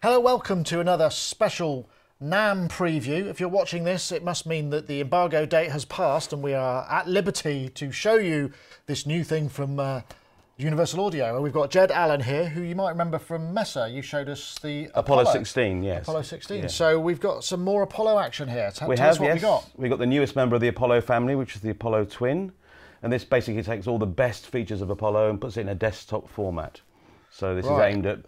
Hello, welcome to another special NAMM preview. If you're watching this, it must mean that the embargo date has passed and we are at liberty to show you this new thing from Universal Audio. And we've got Jed Allen here, who you might remember from Mesa. You showed us the Apollo 16, yes. Apollo 16. Yeah. So we've got some more Apollo action here. Tell us what yes. we got. We've got the newest member of the Apollo family, which is the Apollo Twin. And this basically takes all the best features of Apollo and puts it in a desktop format. So this is aimed at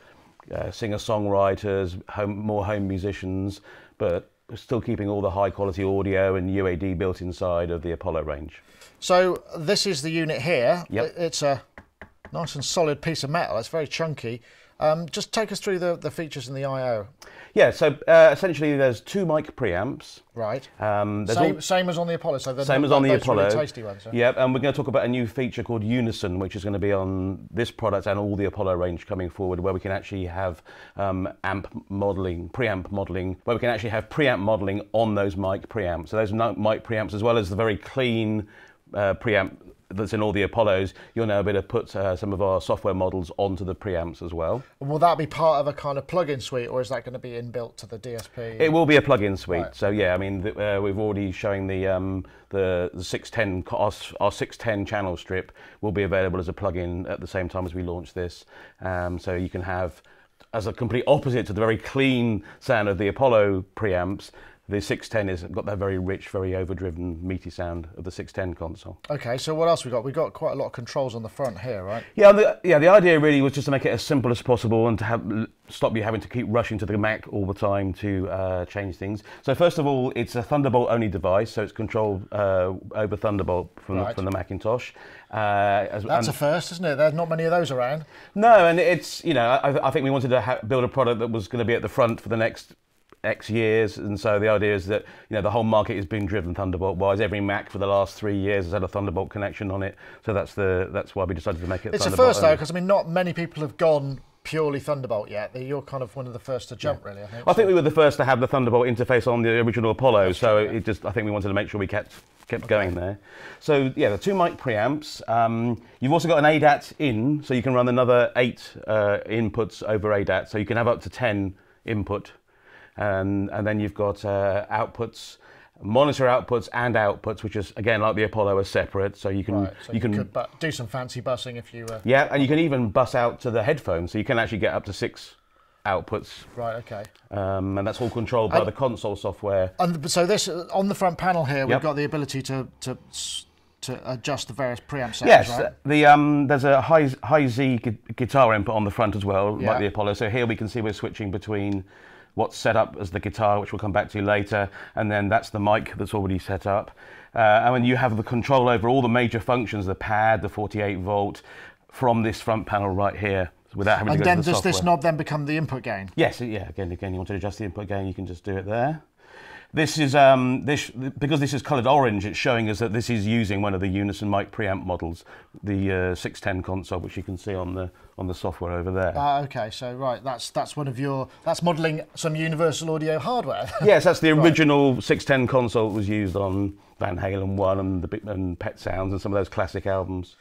singer-songwriters, more home musicians, but still keeping all the high-quality audio and UAD built inside of the Apollo range. So this is the unit here. Yep. It's a nice and solid piece of metal. It's very chunky. Just take us through the features in the I/O. Yeah, so essentially there's two mic preamps. Right. Same as on the Apollo. So same as on the Apollo. Really tasty ones. Yeah? Yep, and we're going to talk about a new feature called Unison, which is going to be on this product and all the Apollo range coming forward, where we can actually have preamp modeling, where we can actually have preamp modeling on those mic preamps. So those mic preamps, as well as the very clean preamp that's in all the Apollos, you'll now be able to put some of our software models onto the preamps as well. And will that be part of a kind of plug-in suite, or is that going to be inbuilt to the DSP? It will be a plug-in suite. Right. So yeah, I mean, we've already showing the 610, our 610 channel strip will be available as a plug-in at the same time as we launch this. So you can have, as a complete opposite to the very clean sound of the Apollo preamps, the 610 has got that very rich, very overdriven, meaty sound of the 610 console. Okay, so what else we got? We've got quite a lot of controls on the front here, right? Yeah, the idea really was just to make it as simple as possible and to stop you having to keep rushing to the Mac all the time to change things. So first of all, it's a Thunderbolt-only device, so it's controlled over Thunderbolt from the Macintosh. That's a first, isn't it? There's not many of those around. No, and it's, you know, I think we wanted to build a product that was going to be at the front for the next X years, and so the idea is that, you know, the whole market has been driven Thunderbolt-wise. Every Mac for the last 3 years has had a Thunderbolt connection on it, so that's why we decided to make it. It's a first though, because I mean, not many people have gone purely Thunderbolt yet. You're kind of one of the first to jump, really. I think. We were the first to have the Thunderbolt interface on the original Apollo, that's so true, yeah. I think we wanted to make sure we kept going there. So yeah, the two mic preamps. You've also got an ADAT in, so you can run another 8 inputs over ADAT, so you can have up to 10 input. And then you've got outputs, monitor outputs and outputs, which is, again, like the Apollo, are separate. So you can could do some fancy busing if you... Yeah, and you can even bus out to the headphones, so you can actually get up to 6 outputs. Right, okay. And that's all controlled by the console software. And so this, on the front panel here, we've got the ability to adjust the various preamp settings, yes, right? There's a high Z guitar input on the front as well, like the Apollo. So here we can see we're switching between what's set up as the guitar, which we'll come back to later, and then that's the mic that's already set up. And when you have the control over all the major functions, the pad, the 48 volt, from this front panel right here, without having to go to the software. And then does this knob then become the input gain? Yes, yeah, again, you want to adjust the input gain, you can just do it there. This is, because this is coloured orange, it's showing us that this is using one of the Unison mic preamp models, the 610 console, which you can see on the software over there. Okay, so right, that's one of that's modelling some Universal Audio hardware. Yes, that's the original 610 console that was used on Van Halen 1 and Pet Sounds and some of those classic albums.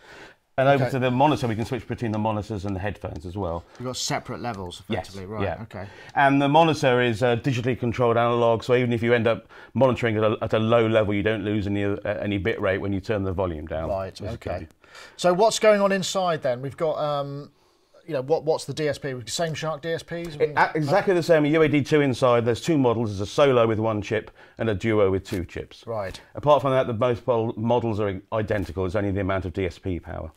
And over to the monitor, we can switch between the monitors and the headphones as well. You've got separate levels, effectively, yes, right? Yeah. Okay. And the monitor is digitally controlled analog, so even if you end up monitoring at a low level, you don't lose any bit rate when you turn the volume down. Right. Okay. So what's going on inside then? We've got, you know, what's the DSP? Same Shark DSPs? Exactly the same. A UAD2 inside. There's 2 models. There's a solo with 1 chip and a duo with 2 chips. Right. Apart from that, the most models are identical. It's only the amount of DSP power.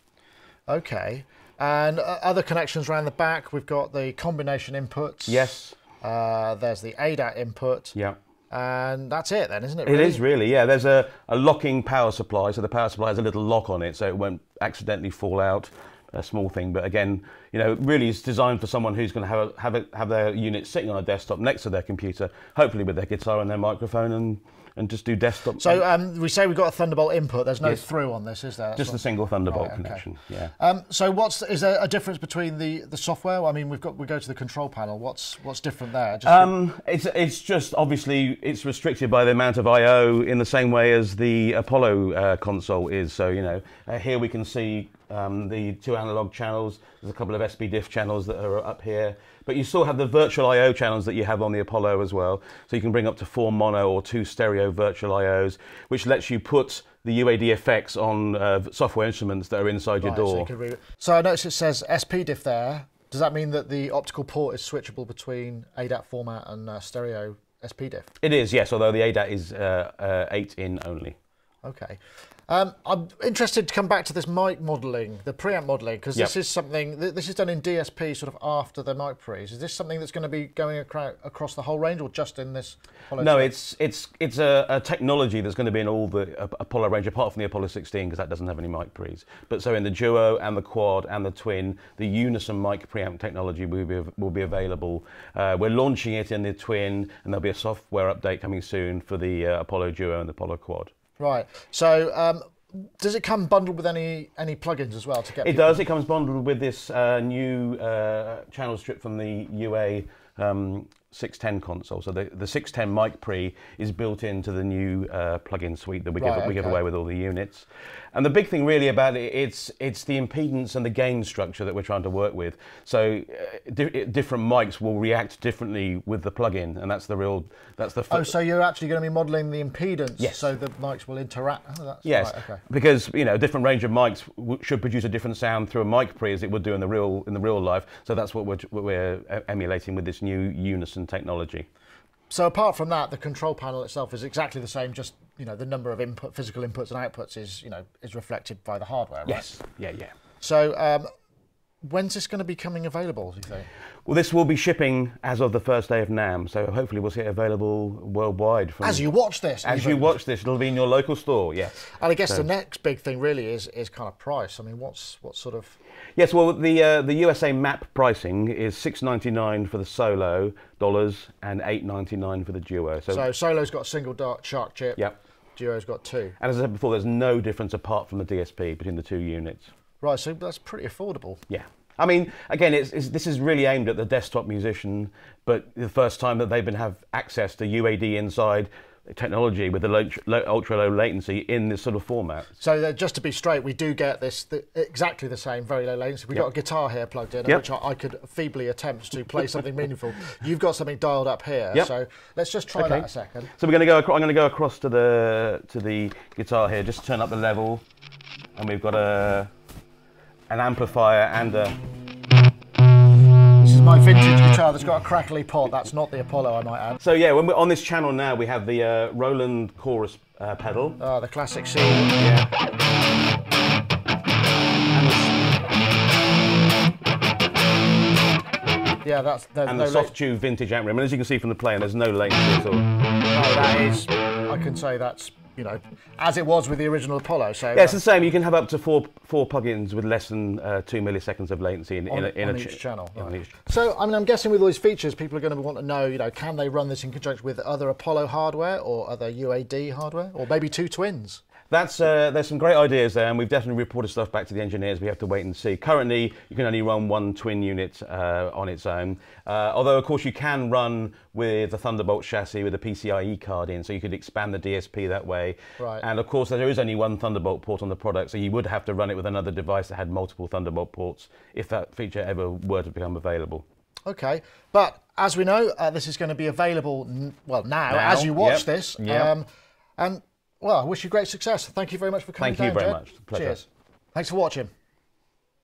Okay, and other connections around the back, we've got the combination inputs. Yes. There's the ADAT input. Yeah. And that's it then, isn't it? Really? It is really, yeah. There's a locking power supply, so the power supply has a little lock on it, so it won't accidentally fall out. A small thing, but again, you know, really it's designed for someone who's going to have their unit sitting on a desktop next to their computer, hopefully with their guitar and their microphone, and just do desktop. So we say we've got a Thunderbolt input. There's no through on this, is there? That's just a single Thunderbolt connection. Yeah. So is there a difference between the software? I mean, we go to the control panel. What's different there? It's just obviously it's restricted by the amount of I/O in the same way as the Apollo console is. So you know, here we can see the 2 analog channels. There's a couple of SPDIF channels that are up here. But you still have the virtual I/O channels that you have on the Apollo as well. So you can bring up to 4 mono or 2 stereo virtual I/Os, which lets you put the UAD effects on software instruments that are inside your door. So I notice it says SPDIF there. Does that mean that the optical port is switchable between ADAT format and stereo SPDIF? It is, yes, although the ADAT is 8-in only. Okay. I'm interested to come back to this mic modelling, the preamp modelling, because this is something, this is done in DSP sort of after the mic pre's. Is this something that's going to be going across the whole range or just in this Apollo? No, it's a technology that's going to be in all the Apollo range, apart from the Apollo 16, because that doesn't have any mic pre's. But so in the Duo and the Quad and the Twin, the Unison mic preamp technology will be available. We're launching it in the Twin, and there'll be a software update coming soon for the Apollo Duo and the Apollo Quad. Right. So, does it come bundled with any plugins as well to get? It does. It comes bundled with this new channel strip from the UA 610 console. So the 610 mic pre is built into the new plugin suite that we give away with all the units. And the big thing really about it, it's the impedance and the gain structure that we're trying to work with. So different mics will react differently with the plugin, and that's the. Oh, so you're actually going to be modelling the impedance, yes, so the mics will interact. Oh, that's yes, right, okay. Because a different range of mics should produce a different sound through a mic pre as it would do in the real life. So that's what we're emulating with this new Unison technology. So apart from that, the control panel itself is exactly the same. Just the number of physical inputs and outputs is reflected by the hardware, right? Yes. Yeah. So when's this going to be coming available, do you think? Well, this will be shipping as of the first day of NAMM, so hopefully we'll see it available worldwide. As you watch this? As you watch this, it'll be in your local store, yes. And I guess the next big thing really is kind of price. I mean, what sort of... Yes, well, the USA map pricing is $6.99 for the Solo dollars and $8.99 for the Duo. So Solo's got a single Shark chip. Yep. Duo's got 2. And as I said before, there's no difference apart from the DSP between the 2 units. Right, so that's pretty affordable. Yeah. I mean, again, this is really aimed at the desktop musician, but the first time that they've have access to UAD inside technology with the ultra low latency in this sort of format. So just to be straight, we do get this exactly the same very low latency. We've got a guitar here plugged in, which I could feebly attempt to play something meaningful. You've got something dialed up here, so let's just try that a second. So we're going to go. I'm going to go across to the guitar here. Just turn up the level, and we've got an amplifier and a... This is my vintage guitar that's got a crackly pot. That's not the Apollo, I might add. So yeah, when we're on this channel now, we have the Roland chorus pedal. Oh, the classic C. Yeah. Yeah, that's... And the soft tube vintage amp room. And as you can see from the playing, there's no latency at all. No, that is... I can say that's... as it was with the original Apollo. So yeah, it's the same. You can have up to four plugins with less than 2 milliseconds of latency in each channel. Yeah, right. So, I mean, I'm guessing with all these features, people are going to want to know, can they run this in conjunction with other Apollo hardware or other UAD hardware, or maybe 2 twins? There's some great ideas there, and we've definitely reported stuff back to the engineers. We have to wait and see. Currently, you can only run 1 twin unit on its own. Although, of course, you can run with the Thunderbolt chassis with a PCIe card in, so you could expand the DSP that way. Right. And of course, there is only 1 Thunderbolt port on the product, so you would have to run it with another device that had multiple Thunderbolt ports if that feature ever were to become available. Okay, but as we know, this is going to be available now as you watch this. And well, I wish you great success. Thank you very much for coming down. Thank you very much. Cheers. Thanks for watching.